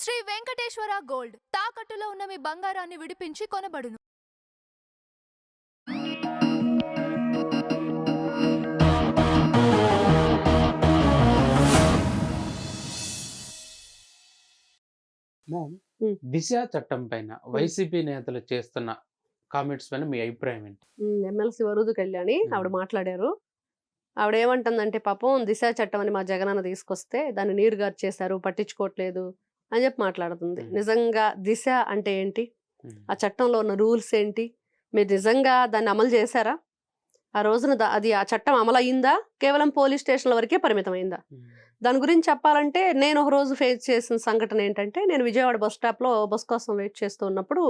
Shri Venkateswara gold తాకట్టులో ఉన్న మీ బంగారాన్ని విడిపించి కొనబడును. మ్యామ్, హ్మ్. దిశ చట్టం పైన వైసీపీ నేతలు చేస్తున్న కామెంట్స్ పైన మీ అభిప్రాయం ఏంటి? ఎమ్మెల్సీ వరుదు కళ్యాణి ఆవిడ మాట్లాడారు. ఆవిడ ఏమంటుందంటే పాపం దిశ చట్టం అని మా జగనన్న తీసుకొస్తే దాన్ని నీరు గార్చేశారు, పట్టించుకోవట్లేదు అని చెప్పి మాట్లాడుతుంది. నిజంగా దిశ అంటే ఏంటి, ఆ చట్టంలో ఉన్న రూల్స్ ఏంటి, మీరు నిజంగా దాన్ని అమలు చేశారా? ఆ రోజున అది ఆ చట్టం అమలు అయిందా, కేవలం పోలీస్ స్టేషన్ల వరకే పరిమితమైందా? దాని గురించి చెప్పాలంటే నేను ఒక రోజు ఫేస్ చేసిన సంఘటన ఏంటంటే, నేను విజయవాడ బస్ స్టాప్లో బస్ కోసం వెయిట్ చేస్తూ ఉన్నప్పుడు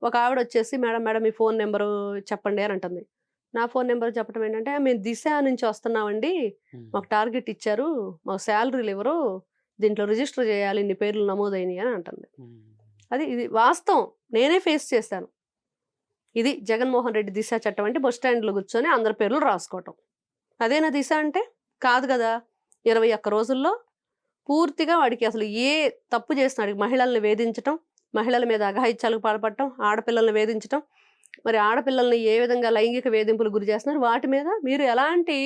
ఒక ఆవిడ వచ్చేసి మేడం మేడం మీ ఫోన్ నెంబరు చెప్పండి అని అంటుంది. నా ఫోన్ నెంబర్ చెప్పడం ఏంటంటే, మేము దిశ నుంచి వస్తున్నామండి, మాకు టార్గెట్ ఇచ్చారు, మాకు శాలరీలు ఇవ్వరు, దీంట్లో రిజిస్టర్ చేయాలి, ఇన్ని పేర్లు నమోదైనవి అని అంటుంది. ఇది వాస్తవం, నేనే ఫేస్ చేశాను. ఇది జగన్మోహన్ రెడ్డి దిశ చట్టం అంటే బస్ స్టాండ్లో కూర్చొని అందరి పేర్లు రాసుకోవటం. అదేనా దిశ అంటే? కాదు కదా. 21 రోజుల్లో పూర్తిగా వాడికి అసలు ఏ తప్పు చేస్తున్నాడు, మహిళల్ని వేధించటం, మహిళల మీద అఘాయిత్యాలకు పాల్పడటం, ఆడపిల్లల్ని వేధించటం, మరి ఆడపిల్లల్ని ఏ విధంగా లైంగిక వేధింపులు గురి చేస్తున్నారు, వాటి మీద మీరు ఎలాంటి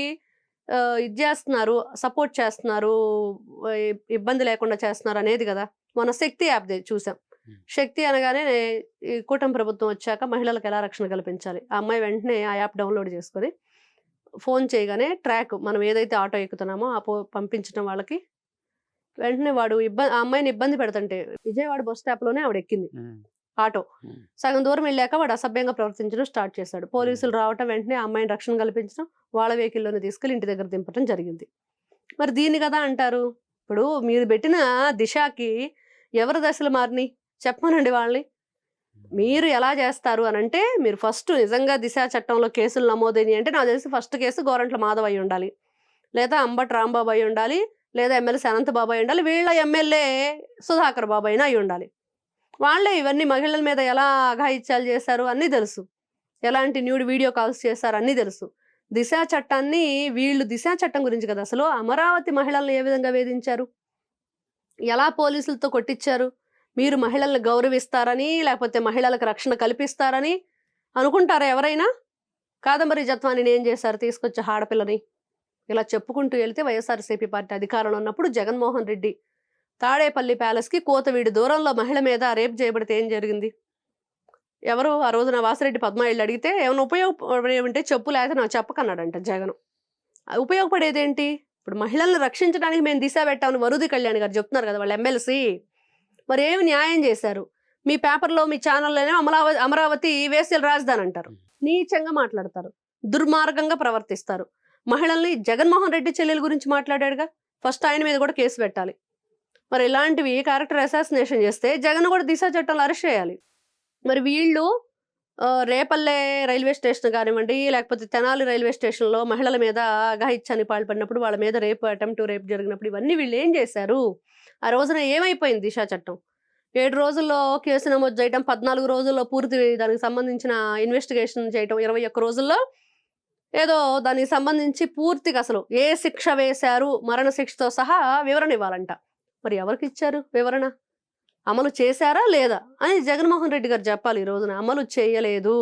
ఇది చేస్తున్నారు, సపోర్ట్ చేస్తున్నారు, ఇబ్బంది లేకుండా చేస్తున్నారు అనేది కదా. మన శక్తి యాప్ చూసాం. శక్తి అనగానే ఈ కూటమి ప్రభుత్వం వచ్చాక మహిళలకు ఎలా రక్షణ కల్పించాలి, ఆ అమ్మాయి వెంటనే ఆ యాప్ డౌన్లోడ్ చేసుకొని ఫోన్ చేయగానే ట్రాక్, మనం ఏదైతే ఆటో ఎక్కుతున్నామో ఆ పంపించడం వాళ్ళకి, వెంటనే వాడు ఆ అమ్మాయిని ఇబ్బంది పెడుతుంటే విజయవాడ బస్ స్టాప్లోనే ఆవిడ ఎక్కింది ఆటో. సగం దూరం వెళ్ళాక వాడు అసభ్యంగా ప్రవర్తించడం స్టార్ట్ చేశాడు. పోలీసులు రావటం, వెంటనే ఆ అమ్మాయిని రక్షణ కల్పించడం, వాళ్ళ వెహికల్లోనే తీసుకెళ్ళి ఇంటి దగ్గర దింపడం జరిగింది. మరి దీన్ని కదా అంటారు. ఇప్పుడు మీరు పెట్టిన దిశకి ఎవరి దశలు మారినాయి చెప్పమనండి వాళ్ళని. మీరు ఎలా చేస్తారు అని అంటే, మీరు ఫస్ట్ నిజంగా దిశ చట్టంలో కేసులు నమోదైనవి అంటే నాకు తెలిసి ఫస్ట్ కేసు గోరంట్ల మాధవ్ అయి ఉండాలి, లేదా అంబటి రాంబాబు అయి ఉండాలి, లేదా ఎమ్మెల్సీ అనంత బాబు అయి ఉండాలి, వీళ్ళ ఎమ్మెల్యే సుధాకర్ బాబు అయినా అయి ఉండాలి. వాళ్ళే ఇవన్నీ మహిళల మీద ఎలా అఘాయిత్యాలు చేశారు అన్నీ తెలుసు, ఎలాంటి న్యూడ్ వీడియో కాల్స్ చేశారు అన్నీ తెలుసు. దిశ చట్టాన్ని వీళ్ళు దిశ చట్టం గురించి కదా అసలు అమరావతి మహిళల్ని ఏ విధంగా వేధించారు, ఎలా పోలీసులతో కొట్టించారు, మీరు మహిళల్ని గౌరవిస్తారని లేకపోతే మహిళలకు రక్షణ కల్పిస్తారని అనుకుంటారా ఎవరైనా? కాదంబరి జత్వాని ఏం చేశారు, తీసుకొచ్చి ఆడపిల్లని ఇలా చెప్పుకుంటూ వెళ్తే వైఎస్ఆర్సీపీ పార్టీ అధికారంలో ఉన్నప్పుడు జగన్మోహన్ రెడ్డి తాడేపల్లి ప్యాలెస్కి కోతవీడి దూరంలో మహిళ మీద రేప్ చేయబడితే ఏం జరిగింది? ఎవరు ఆ రోజున వాసిరెడ్డి పద్మ ఇళ్ళు అడిగితే ఏమైనా ఉపయోగపడే ఉంటే చెప్పు, లేకపోతే నాకు చెప్పకన్నాడంట జగన్. ఉపయోగపడేదేంటి? ఇప్పుడు మహిళల్ని రక్షించడానికి మేము దిశ పెట్టామని వరుది కళ్యాణ్ గారు చెప్తున్నారు కదా, వాళ్ళ ఎమ్మెల్సీ. మరి ఏమి న్యాయం చేశారు? మీ పేపర్లో మీ ఛానల్లోనే అమరావతి వేశ్యల రాజధాని అంటారు, నీచంగా మాట్లాడతారు, దుర్మార్గంగా ప్రవర్తిస్తారు. మహిళల్ని జగన్మోహన్ రెడ్డి చెల్లెల గురించి మాట్లాడాడుగా, ఫస్ట్ ఆయన మీద కూడా కేసు పెట్టాలి. మరి ఇలాంటివి క్యారెక్టర్ అసాసినేషన్ చేస్తే జగన్ కూడా దిశ చట్టంలో అరెస్ట్ చేయాలి. మరి వీళ్ళు రేపల్లె రైల్వే స్టేషన్ కానివ్వండి, లేకపోతే తెనాలి రైల్వే స్టేషన్లో మహిళల మీద అఘాయిత్యానికి పాల్పడినప్పుడు, వాళ్ళ మీద అటెంప్ట్ రేప్ జరిగినప్పుడు ఇవన్నీ వీళ్ళు ఏం చేశారు? ఆ రోజున ఏమైపోయింది దిశ చట్టం? 7 రోజుల్లో కేసు నమోదు చేయటం, 14 రోజుల్లో పూర్తి దానికి సంబంధించిన ఇన్వెస్టిగేషన్ చేయటం, 21 రోజుల్లో ఏదో దానికి సంబంధించి పూర్తిగా అసలు ఏ శిక్ష వేశారు, మరణ శిక్షతో సహా వివరణ ఇవ్వాలంట. మరి ఎవరికి ఇచ్చారు వివరణ? అమలు చేశారా లేదా అని జగన్మోహన్ రెడ్డి గారు చెప్పాలి. ఈ రోజున అమలు చేయలేదు.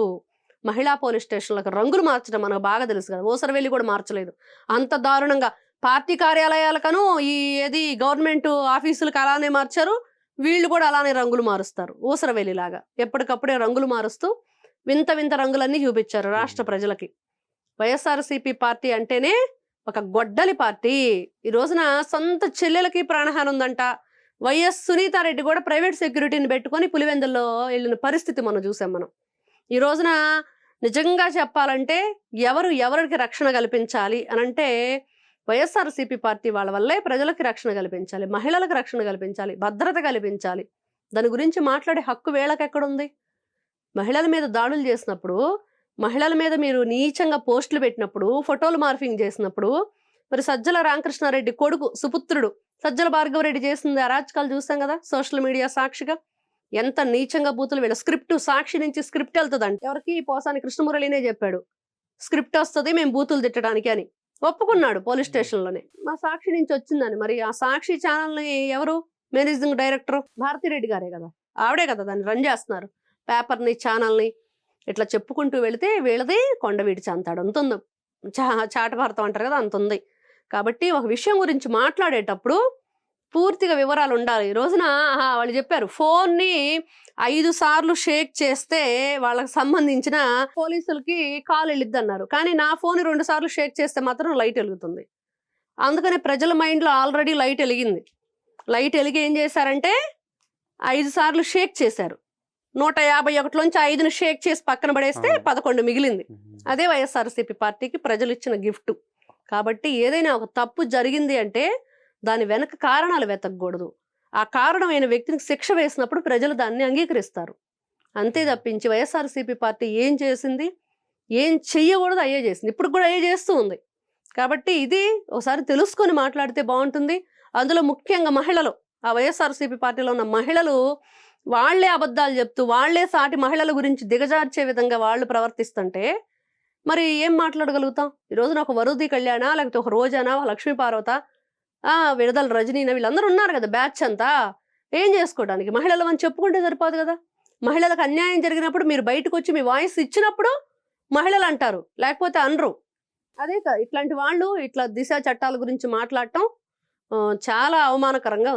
మహిళా పోలీస్ స్టేషన్లకు రంగులు మార్చడం మనకు బాగా తెలుసు కదా, ఊసరవెల్లి కూడా మార్చలేదు. అంత దారుణంగా పార్టీ కార్యాలయాలకను ఏది గవర్నమెంట్ ఆఫీసులకు అలానే మార్చారు, వీళ్ళు కూడా అలానే రంగులు మారుస్తారు ఊసరవెల్లిలాగా. ఎప్పటికప్పుడే రంగులు మారుస్తూ వింత వింత రంగులన్నీ చూపించారు రాష్ట్ర ప్రజలకి. వైఎస్ఆర్సీపీ పార్టీ అంటేనే ఒక గొడ్డలి పార్టీ. ఈ రోజున సొంత చెల్లెలకి ప్రాణహాని ఉందంట. వైఎస్ సునీతారెడ్డి కూడా ప్రైవేట్ సెక్యూరిటీని పెట్టుకొని పులివెందుల్లో వెళ్ళిన పరిస్థితి మనం చూసాం. మనం ఈ రోజున నిజంగా చెప్పాలంటే ఎవరికి రక్షణ కల్పించాలి అనంటే వైఎస్ఆర్సీపీ పార్టీ వాళ్ళ వల్లే ప్రజలకి రక్షణ కల్పించాలి, మహిళలకు రక్షణ కల్పించాలి, భద్రత కల్పించాలి. దాని గురించి మాట్లాడే హక్కు వీళ్ళకెక్కడుంది? మహిళల మీద దాడులు చేసినప్పుడు, మహిళల మీద మీరు నీచంగా పోస్టులు పెట్టినప్పుడు, ఫోటోలు మార్ఫింగ్ చేసినప్పుడు, మరి సజ్జల రామకృష్ణారెడ్డి కొడుకు సుపుత్రుడు సజ్జల భార్గవరెడ్డి చేసింది అరాచకాలు చూసాం కదా సోషల్ మీడియా సాక్షిగా. ఎంత నీచంగా బూతులు, వీళ్ళ స్క్రిప్ట్ సాక్షి నుంచి స్క్రిప్ట్ వెళ్తుందంట. ఎవరికి? పోసాని కృష్ణమురళినే చెప్పాడు స్క్రిప్ట్ వస్తుంది మేము బూతులు తిట్టడానికి అని, ఒప్పుకున్నాడు పోలీస్ స్టేషన్లోనే. మా సాక్షి నుంచి వచ్చిందని. మరి ఆ సాక్షి ఛానల్ని ఎవరు మేనేజింగ్ డైరెక్టర్ భారతిరెడ్డి గారే కదా, ఆవిడే కదా దాన్ని రన్ చేస్తున్నారు, పేపర్ని ఛానల్ని. ఇట్లా చెప్పుకుంటూ వెళితే వీళ్ళది కొండవీటి చాంతాడు అంత ఉంది, చాట భారతం అంటారు కదా అంత ఉంది. కాబట్టి ఒక విషయం గురించి మాట్లాడేటప్పుడు పూర్తిగా వివరాలు ఉండాలి. ఈ రోజున వాళ్ళు చెప్పారు ఫోన్ని 5 సార్లు షేక్ చేస్తే వాళ్ళకి సంబంధించిన పోలీసులకి కాల్ వెళ్ళిద్ది అన్నారు. కానీ నా ఫోన్ 2 సార్లు షేక్ చేస్తే మాత్రం లైట్ వెలుగుతుంది. అందుకనే ప్రజల మైండ్లో ఆల్రెడీ లైట్ వెలిగింది. లైట్ వెలిగి ఏం చేశారంటే 5 సార్లు షేక్ చేశారు. 151లోంచి 5ని షేక్ చేసి పక్కన పడేస్తే 11 మిగిలింది. అదే వైఎస్ఆర్సీపీ పార్టీకి ప్రజలు ఇచ్చిన గిఫ్ట్. కాబట్టి ఏదైనా ఒక తప్పు జరిగింది అంటే దాని వెనక కారణాలు వెతకూడదు. ఆ కారణమైన వ్యక్తికి శిక్ష వేసినప్పుడు ప్రజలు దాన్ని అంగీకరిస్తారు. అంతే తప్పించి వైఎస్ఆర్సీపీ పార్టీ ఏం చేసింది, ఏం చెయ్యకూడదు అయ్యే చేసింది, ఇప్పుడు కూడా అయ్యే చేస్తూ ఉంది. కాబట్టి ఇది ఒకసారి తెలుసుకొని మాట్లాడితే బాగుంటుంది. అందులో ముఖ్యంగా మహిళలు, ఆ వైఎస్ఆర్సీపీ పార్టీలో ఉన్న మహిళలు వాళ్లే అబద్ధాలు చెప్తూ వాళ్లే సాటి మహిళల గురించి దిగజార్చే విధంగా వాళ్ళు ప్రవర్తిస్తుంటే మరి ఏం మాట్లాడగలుగుతాం? ఈ రోజున ఒక వరుది కళ్యాణ, లేకపోతే ఒక రోజానా, ఒక లక్ష్మీ పార్వత, విడుదల రజనీనా, వీళ్ళందరూ ఉన్నారు కదా బ్యాచ్ అంతా. ఏం చేసుకోవడానికి? మహిళలు అని చెప్పుకుంటే సరిపోదు కదా. మహిళలకు అన్యాయం జరిగినప్పుడు మీరు బయటకు వచ్చి మీ వాయిస్ ఇచ్చినప్పుడు మహిళలు అంటారు, లేకపోతే అనరు. అదే ఇట్లాంటి వాళ్ళు ఇట్లా దిశ చట్టాల గురించి మాట్లాడటం చాలా అవమానకరంగా ఉంది.